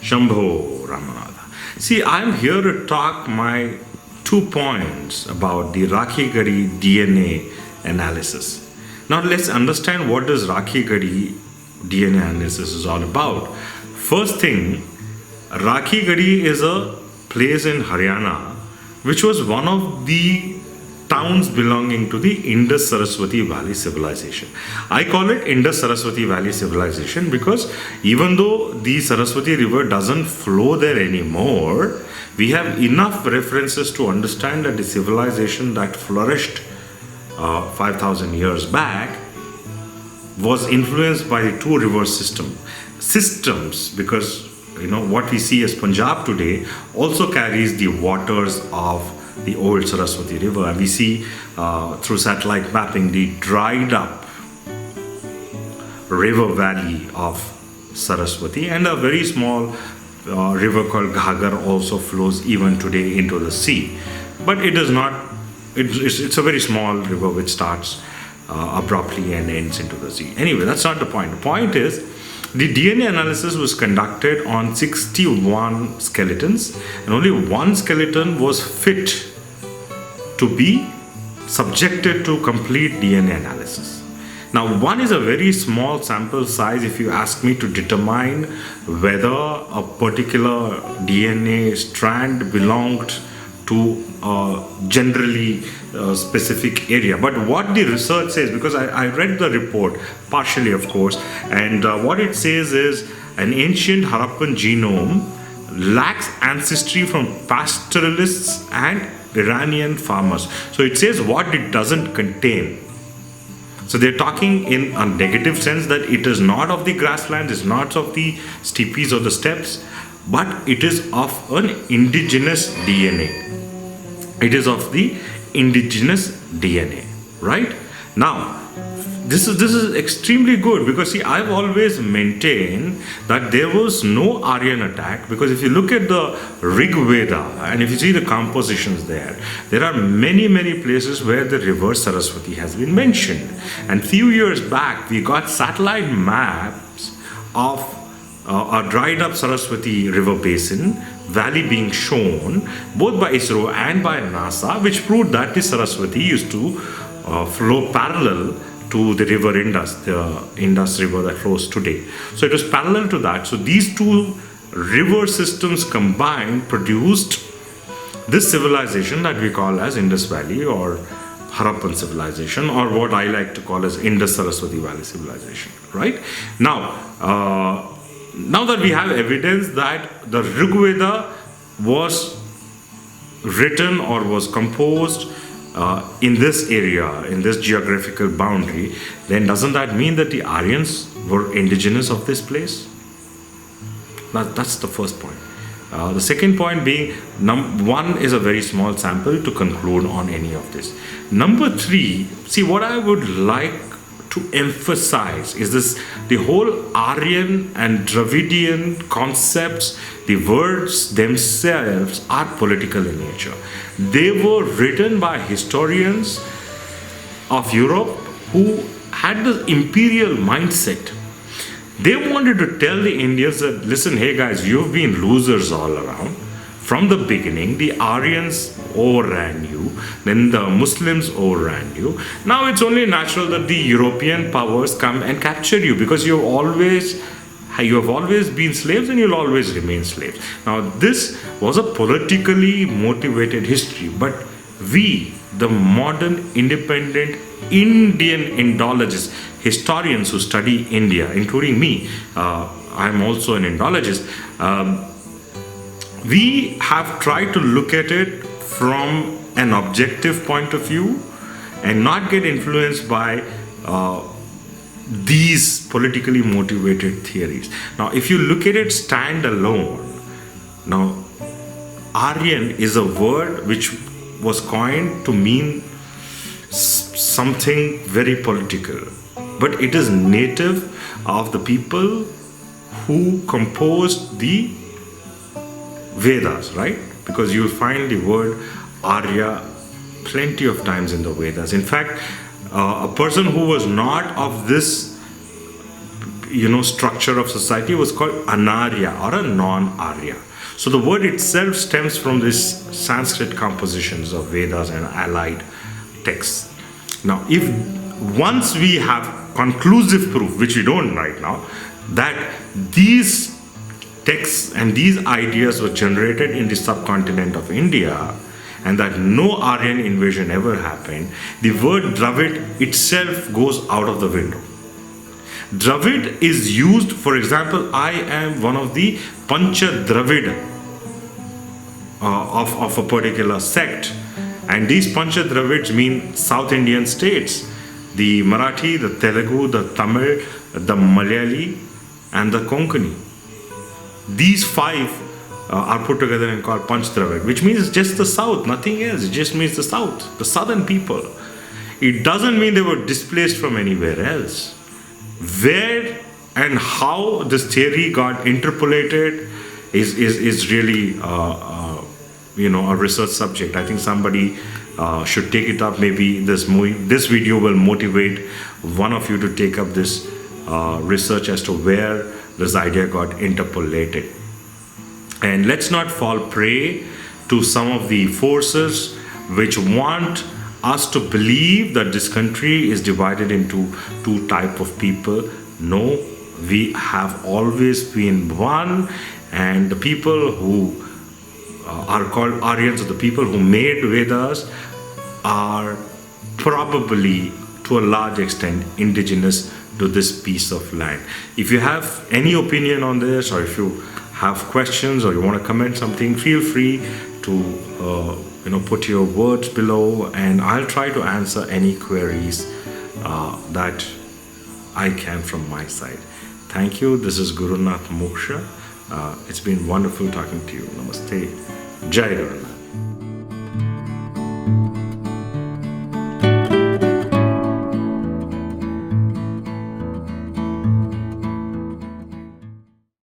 Shambho Ramanatha. See, I'm here to talk my 2 points about the Rakhigarhi DNA analysis. Now let's understand what this Rakhigarhi DNA analysis is all about. First thing, Rakhigarhi is a place in Haryana which was one of the towns belonging to the Indus Saraswati Valley civilization. I call it Indus Saraswati Valley civilization because even though the Saraswati river doesn't flow there anymore, we have enough references to understand that the civilization that flourished 5,000 years back was influenced by the two river systems, because what we see as Punjab today also carries the waters of the old Saraswati river, and we see through satellite mapping the dried up river valley of Saraswati, and a very small river called Ghagar also flows even today into the sea, but it is not. It's a very small river which starts abruptly and ends into the sea. Anyway, that's not the point. The point is, the DNA analysis was conducted on 61 skeletons, and only one skeleton was fit to be subjected to complete DNA analysis. Now, one is a very small sample size if you ask me to determine whether a particular DNA strand belonged to a generally specific area. But what the research says, because I read the report partially, of course, and what it says is an ancient Harappan genome lacks ancestry from pastoralists and Iranian farmers. So it says what it doesn't contain. So they're talking in a negative sense that it is not of the grasslands, it's not of the steppes or the steppes, but it is of an indigenous DNA. It is of the indigenous DNA, right? Now, this is extremely good because see, I've always maintained that there was no Aryan attack, because if you look at the Rig Veda and if you see the compositions there are many places where the river Saraswati has been mentioned. And few years back, we got satellite maps of a dried up Saraswati river basin valley being shown both by ISRO and by NASA, which proved that the Saraswati used to flow parallel to the river Indus, the Indus river that flows today. So it was parallel to that. So these two river systems combined produced this civilization that we call as Indus Valley or Harappan civilization, or what I like to call as Indus Saraswati Valley civilization, right? Now that we have evidence that the Rig Veda was written or was composed in this area, in this geographical boundary, then doesn't that mean that the Aryans were indigenous of this place? That's the first point. The second point being, one is a very small sample to conclude on any of this. Number three, see, what I would like to emphasize is this: the whole Aryan and Dravidian concepts, the words themselves are political in nature. They were written by historians of Europe who had the imperial mindset. They wanted to tell the Indians that, listen, hey guys, you've been losers all around. From the beginning, the Aryans overran you, then the Muslims overran you. Now it's only natural that the European powers come and capture you, because you have always been slaves and you'll always remain slaves. Now this was a politically motivated history, but we, the modern independent Indian Indologists, historians who study India, including me, I'm also an Indologist, we have tried to look at it from an objective point of view and not get influenced by these politically motivated theories. Now, if you look at it standalone, now Aryan is a word which was coined to mean something very political, but it is native of the people who composed the Vedas, right? Because you'll find the word Arya plenty of times in the Vedas. In fact, a person who was not of this structure of society was called Anarya or a non-Arya. So the word itself stems from this Sanskrit compositions of Vedas and allied texts. Now, if once we have conclusive proof, which we don't right now, that these texts and these ideas were generated in the subcontinent of India and that no Aryan invasion ever happened, the word Dravid itself goes out of the window. Dravid is used, for example, I am one of the Pancha Dravid of a particular sect, and these Pancha Dravids mean South Indian states: the Marathi, the Telugu, the Tamil, the Malayali, and the Konkani. These five are put together and called Panch Dravid, which means just the south, nothing else. It just means the south, the southern people. It doesn't mean they were displaced from anywhere else. Where and how this theory got interpolated is really a research subject. I think somebody should take it up. Maybe this video will motivate one of you to take up this research as to where this idea got interpolated. And let's not fall prey to some of the forces which want us to believe that this country is divided into two types of people. No, we have always been one, and the people who are called Aryans, or the people who made Vedas, are probably to a large extent indigenous to this piece of land. If you have any opinion on this, or if you have questions, or you want to comment something, feel free to put your words below, and I'll try to answer any queries that I can from my side. Thank you. This is Gurunath Moksha. It's been wonderful talking to you. Namaste. Jai Gurunath.